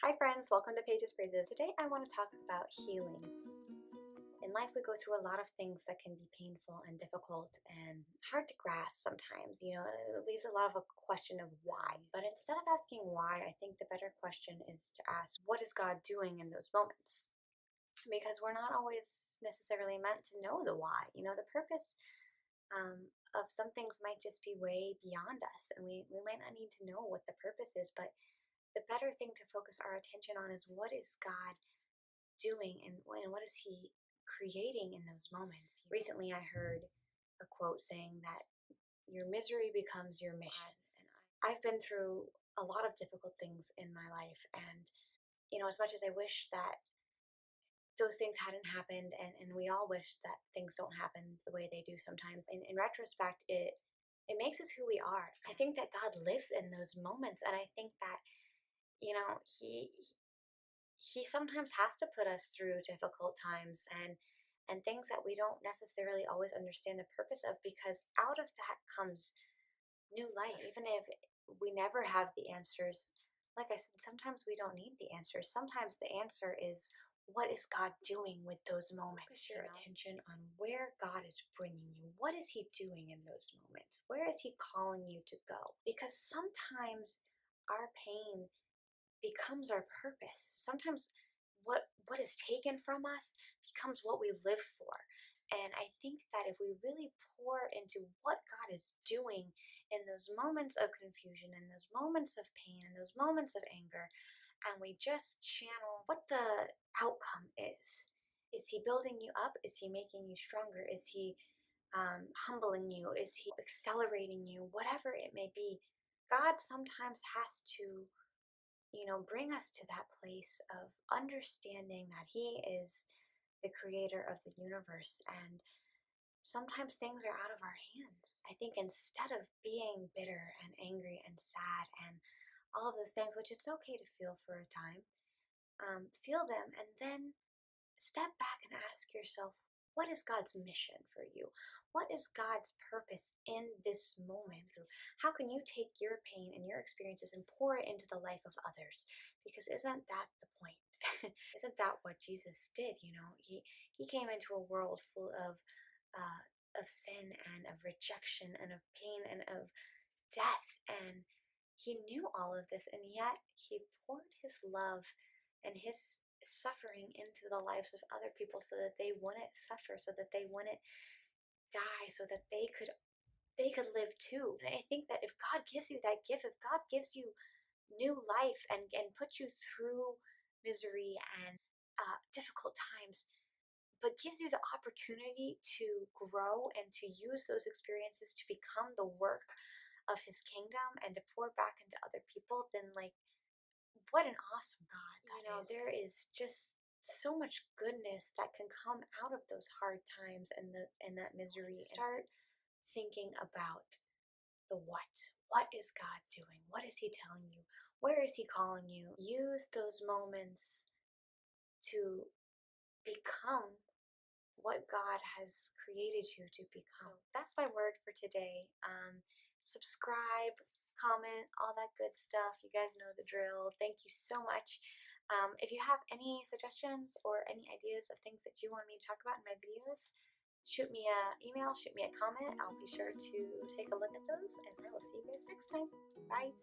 Hi friends, welcome to Pages Phrases. Today I want to talk about healing. In life we go through a lot of things that can be painful and difficult and hard to grasp sometimes. It leaves a lot of a question of why. But instead of asking why, I think the better question is to ask, what is God doing in those moments? Because we're not always necessarily meant to know the why. The purpose of some things might just be way beyond us, and we might not need to know what the purpose is, but the better thing to focus our attention on is what is God doing and what is He creating in those moments. Recently, I heard a quote saying that your misery becomes your mission. And I've been through a lot of difficult things in my life. And, as much as I wish that those things hadn't happened, and we all wish that things don't happen the way they do sometimes, in retrospect, it makes us who we are. I think that God lives in those moments. And I think that he sometimes has to put us through difficult times and things that we don't necessarily always understand the purpose of, because out of that comes new life. Even if we never have the answers, like I said, sometimes we don't need the answers. Sometimes the answer is, what is God doing with those moments? Focus your attention on where God is bringing you. What is He doing in those moments? Where is He calling you to go? Because sometimes our pain becomes our purpose. Sometimes what is taken from us becomes what we live for. And I think that if we really pour into what God is doing in those moments of confusion, in those moments of pain, in those moments of anger, and we just channel what the outcome is He building you up? Is He making you stronger? Is He humbling you? Is He accelerating you? Whatever it may be, God sometimes has to bring us to that place of understanding that He is the creator of the universe. And sometimes things are out of our hands. I think instead of being bitter and angry and sad and all of those things, which it's okay to feel for a time, feel them and then step back and ask yourself, what is God's mission for you? What is God's purpose in this moment? How can you take your pain and your experiences and pour it into the life of others? Because isn't that the point? Isn't that what Jesus did? He came into a world full of sin and of rejection and of pain and of death, and He knew all of this, and yet He poured His love and His suffering into the lives of other people so that they wouldn't suffer, so that they wouldn't die, so that they could live too. And I think that if God gives you that gift, if God gives you new life and puts you through misery and difficult times, but gives you the opportunity to grow and to use those experiences to become the work of His kingdom and to pour back into other people, then what an awesome God. There is just so much goodness that can come out of those hard times and that misery. Start thinking about the what. What is God doing? What is He telling you? Where is He calling you? Use those moments to become what God has created you to become. So that's my word for today. Subscribe, comment, all that good stuff. You guys know the drill. Thank you so much. If you have any suggestions or any ideas of things that you want me to talk about in my videos, shoot me an email, shoot me a comment. I'll be sure to take a look at those, and I will see you guys next time. Bye.